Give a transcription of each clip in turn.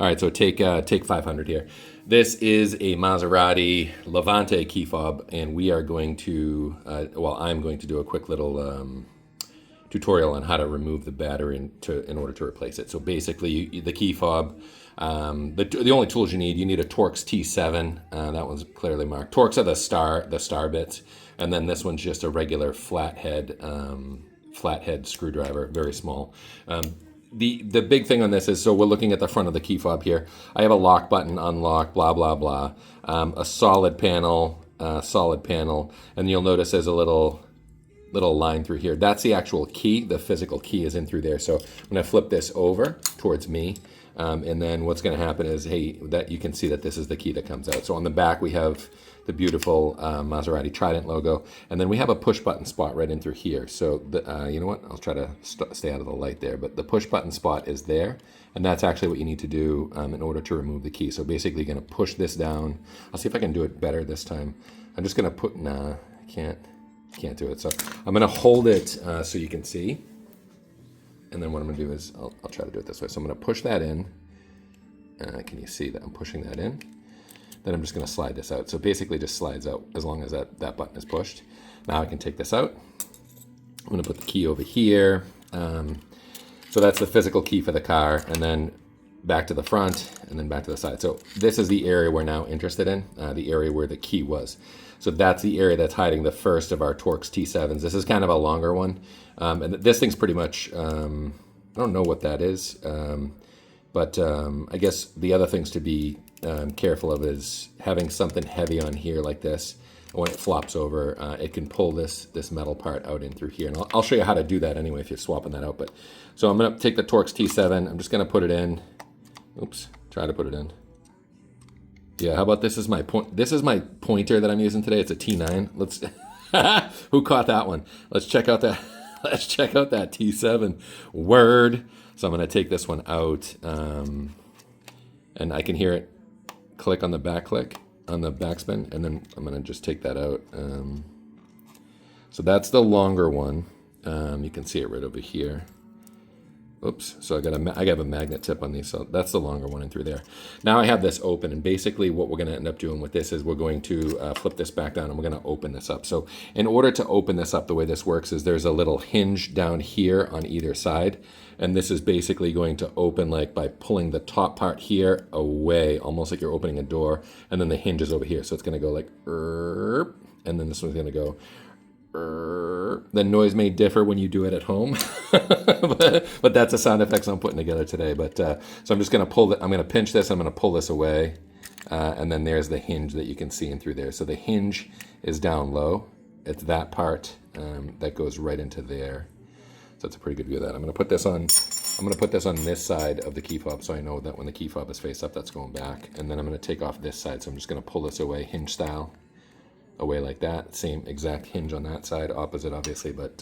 All right, so take 500 here. This is a Maserati Levante key fob, and we are going to, I'm going to do a quick little tutorial on how to remove the battery in order to replace it. So basically, the key fob, the only tools you need a Torx T7. That one's clearly marked. Torx are the star bits, and then this one's just a regular flathead screwdriver, very small. The big thing on this is, so we're looking at the front of the key fob here. I have a lock button, unlock, blah, blah, blah. A solid panel, and you'll notice there's a little line through here. That's the actual key. The physical key is in through there. So I'm going to flip this over towards me. And then what's going to happen is, that you can see that this is the key that comes out. So on the back, we have the beautiful Maserati Trident logo. And then we have a push button spot right in through here. So you know what? I'll try to stay out of the light there. But the push button spot is there. And that's actually what you need to do in order to remove the key. So basically, you're going to push this down. I'll see if I can do it better this time. I'm just going to put, I can't do it. So I'm going to hold it so you can see. And then what I'm going to do is I'll try to do it this way. So I'm going to push that in. Can you see that I'm pushing that in? Then I'm just going to slide this out. So basically just slides out as long as that button is pushed. Now I can take this out. I'm going to put the key over here. So that's the physical key for the car. And then back to the front and then back to the side. So this is the area we're now interested in, the area where the key was. So that's the area that's hiding the first of our Torx T7s. This is kind of a longer one. And this thing's pretty much, I don't know what that is, but I guess the other things to be careful of is having something heavy on here like this. When it flops over, it can pull this metal part out in through here. And I'll show you how to do that anyway if you're swapping that out. But so I'm going to take the Torx T7. I'm just going to put it in. Oops, try to put it in. Yeah, how about this is my point? This is my pointer that I'm using today. It's a T9. Let's. Who caught that one? Let's check out that. Let's check out that T7. Word. So I'm going to take this one out, and I can hear it click on the backspin, and then I'm going to just take that out. So that's the longer one. You can see it right over here. Oops, so I got a magnet tip on these, so that's the longer one in through there. Now I have this open, and basically what we're going to end up doing with this is we're going to flip this back down, and we're going to open this up. So in order to open this up, the way this works is there's a little hinge down here on either side, and this is basically going to open like by pulling the top part here away, almost like you're opening a door, and then the hinge is over here. So it's going to go like, and then this one's going to go. The noise may differ when you do it at home, but that's the sound effects I'm putting together today. But so I'm just going to I'm going to pinch this, I'm going to pull this away, and then there's the hinge that you can see in through there. So the hinge is down low. It's that part that goes right into there. So it's a pretty good view of that. I'm going to put this on this side of the key fob, so I know that when the key fob is face up, that's going back. And then I'm going to take off this side, so I'm just going to pull this away, hinge style. Away like that, same exact hinge on that side, opposite obviously, but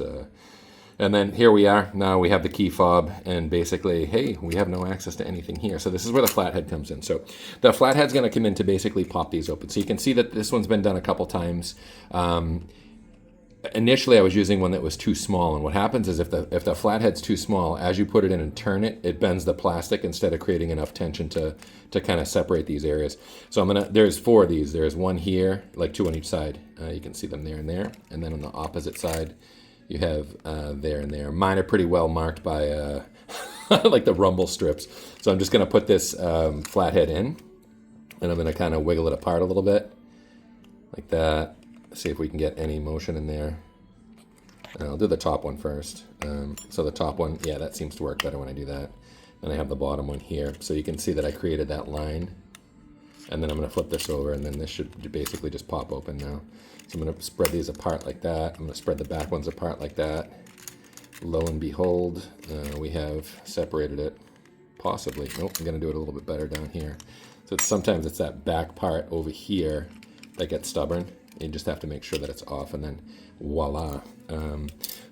and then here we are. Now we have the key fob, and basically, hey, we have no access to anything here. So this is where the flathead comes in. So the flathead's going to come in to basically pop these open. So you can see that this one's been done a couple times. Initially, I was using one that was too small, and what happens is if the flathead's too small, as you put it in and turn it, it bends the plastic instead of creating enough tension to kind of separate these areas. So there's 4 of these. There's one here, like 2 on each side. You can see them there, and then on the opposite side, you have there and there. Mine are pretty well marked by like the rumble strips. So I'm just going to put this flathead in, and I'm going to kind of wiggle it apart a little bit, like that. See if we can get any motion in there. And I'll do the top one first. So the top one, yeah, that seems to work better when I do that. And I have the bottom one here. So you can see that I created that line. And then I'm going to flip this over, and then this should basically just pop open now. So I'm going to spread these apart like that. I'm going to spread the back ones apart like that. Lo and behold, we have separated it. Possibly. Nope, I'm going to do it a little bit better down here. So sometimes it's that back part over here that gets stubborn. You just have to make sure that it's off, and then voila.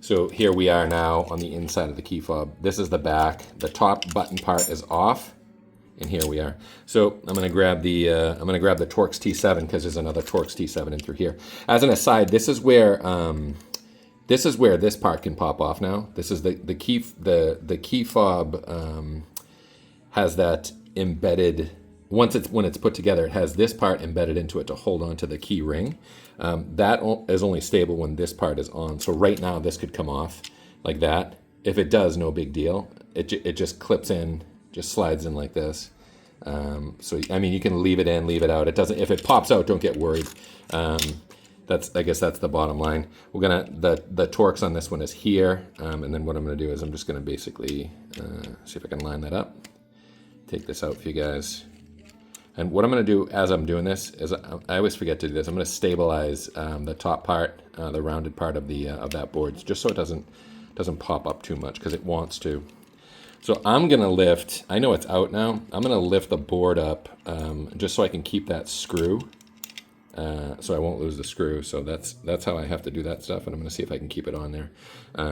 So here we are now on the inside of the key fob. This is the back. The top button part is off, and here we are. So I'm going to grab the Torx T7 because there's another Torx T7 in through here. As an aside, this is where this part can pop off now. This is the key fob has that embedded. When it's put together, it has this part embedded into it to hold on to the key ring. That is only stable when this part is on. So right now this could come off like that. If it does, no big deal. It just clips in, just slides in like this. So I mean, you can leave it in, leave it out. It doesn't. If it pops out, don't get worried. I guess that's the bottom line. We're gonna the Torx on this one is here, and then what I'm gonna do is I'm just gonna basically see if I can line that up. Take this out for you guys. And what I'm going to do as I'm doing this is I always forget to do this. I'm going to stabilize the top part, the rounded part of that board, just so it doesn't pop up too much because it wants to. So I'm going to lift. I know it's out now. I'm going to lift the board up just so I can keep that screw. So I won't lose the screw. So that's how I have to do that stuff. And I'm going to see if I can keep it on there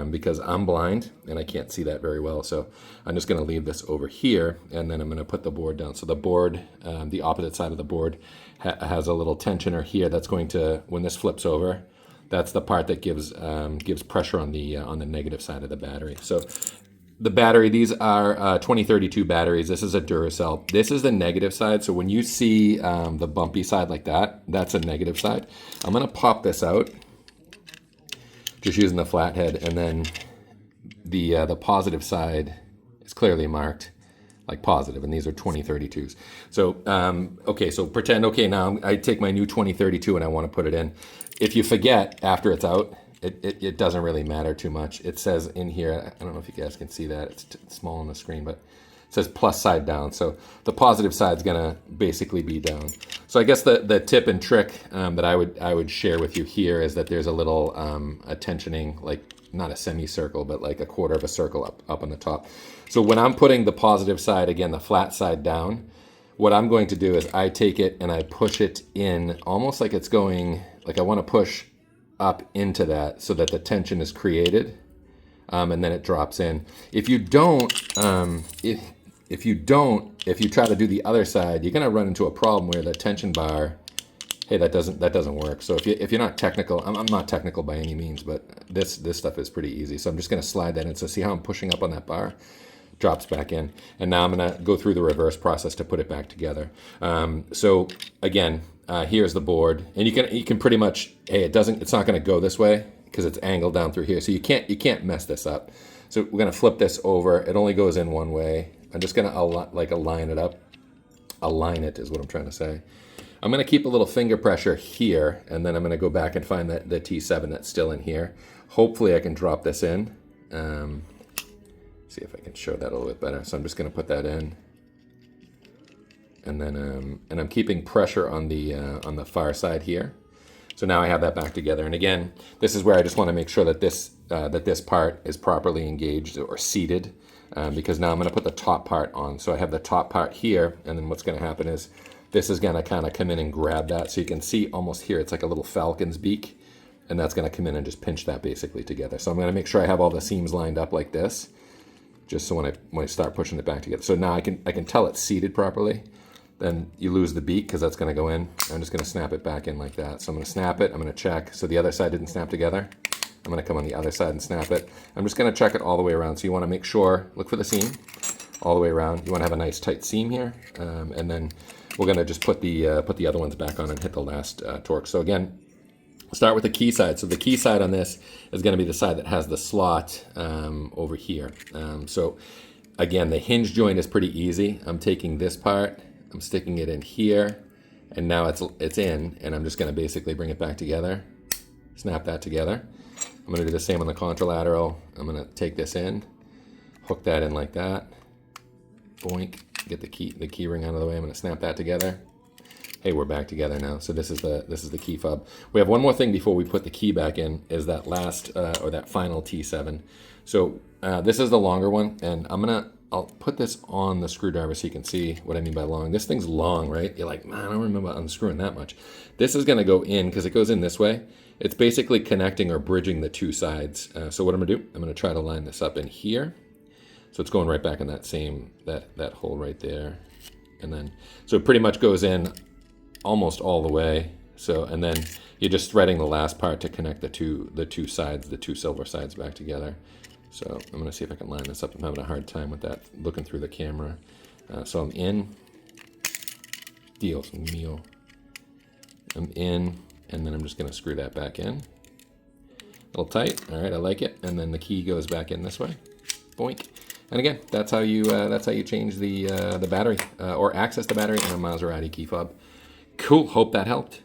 because I'm blind and I can't see that very well. So I'm just going to leave this over here and then I'm going to put the board down. So the board, the opposite side of the board has a little tensioner here that's going to, when this flips over, that's the part that gives pressure on the negative side of the battery. So the battery, these are 2032 batteries. This is a Duracell. This is the negative side. So when you see the bumpy side like that, that's a negative side. I'm gonna pop this out, just using the flathead, and then the positive side is clearly marked like positive, and these are 2032s. So, okay, so pretend, okay, now I take my new 2032 and I wanna put it in. If you forget after it's out, it doesn't really matter too much. It says in here, I don't know if you guys can see that, it's small on the screen, but it says plus side down. So the positive side's gonna basically be down. So I guess the tip and trick that I would share with you here is that there's a little a tensioning, like not a semicircle, but like a quarter of a circle up on the top. So when I'm putting the positive side, again, the flat side down, what I'm going to do is I take it and I push it in almost like it's going, like I wanna push up into that so that the tension is created, and then it drops in. If you don't, if you try to do the other side, you're gonna run into a problem where the tension bar, hey, that doesn't work. So if you're not technical, I'm not technical by any means, but this stuff is pretty easy. So I'm just gonna slide that in. So see how I'm pushing up on that bar? Drops back in, and now I'm gonna go through the reverse process to put it back together. So again, here's the board, and you can pretty much, hey, it's not gonna go this way because it's angled down through here, so you can't mess this up. So we're gonna flip this over. It only goes in one way. I'm just gonna align it up. Align it is what I'm trying to say. I'm gonna keep a little finger pressure here, and then I'm gonna go back and find the T7 that's still in here. Hopefully I can drop this in. See if I can show that a little bit better. So I'm just going to put that in, and then and I'm keeping pressure on the far side here. So now I have that back together. And again, this is where I just want to make sure that this part is properly engaged or seated, because now I'm going to put the top part on. So I have the top part here, and then what's going to happen is this is going to kind of come in and grab that. So you can see almost here, it's like a little falcon's beak, and that's going to come in and just pinch that basically together. So I'm going to make sure I have all the seams lined up like this, just so when I start pushing it back together. So now I can tell it's seated properly. Then you lose the beak because that's going to go in. I'm just going to snap it back in like that. So I'm going to snap it. I'm going to check. So the other side didn't snap together. I'm going to come on the other side and snap it. I'm just going to check it all the way around. So you want to make sure, look for the seam all the way around. You want to have a nice tight seam here, and then we're going to just put the other ones back on and hit the last Torx. So again, start with the key side. So the key side on this is going to be the side that has the slot over here. So again, the hinge joint is pretty easy. I'm taking this part, I'm sticking it in here, and now it's in, and I'm just going to basically bring it back together, snap that together. I'm going to do the same on the contralateral. I'm going to take this in, hook that in like that, boink, get the key ring out of the way. I'm going to snap that together. Hey, we're back together now. So this is the key fob. We have one more thing before we put the key back in, is that last or that final T7. So this is the longer one, and I'll put this on the screwdriver so you can see what I mean by long. This thing's long, right? You're like, man, I don't remember unscrewing that much. This is gonna go in because it goes in this way. It's basically connecting or bridging the two sides. So what I'm gonna do, I'm gonna try to line this up in here. So it's going right back in that same, that hole right there. And then, so it pretty much goes in almost all the way. So, and then you're just threading the last part to connect the two sides, the two silver sides back together. So I'm gonna see if I can line this up. I'm having a hard time with that, looking through the camera. So I'm in, deals, meal. I'm in, and then I'm just going to screw that back in. A little tight. All right, I like it. And then the key goes back in this way. Boink. And again, that's how you change the battery or access the battery in a Maserati key fob. Cool. Hope that helped.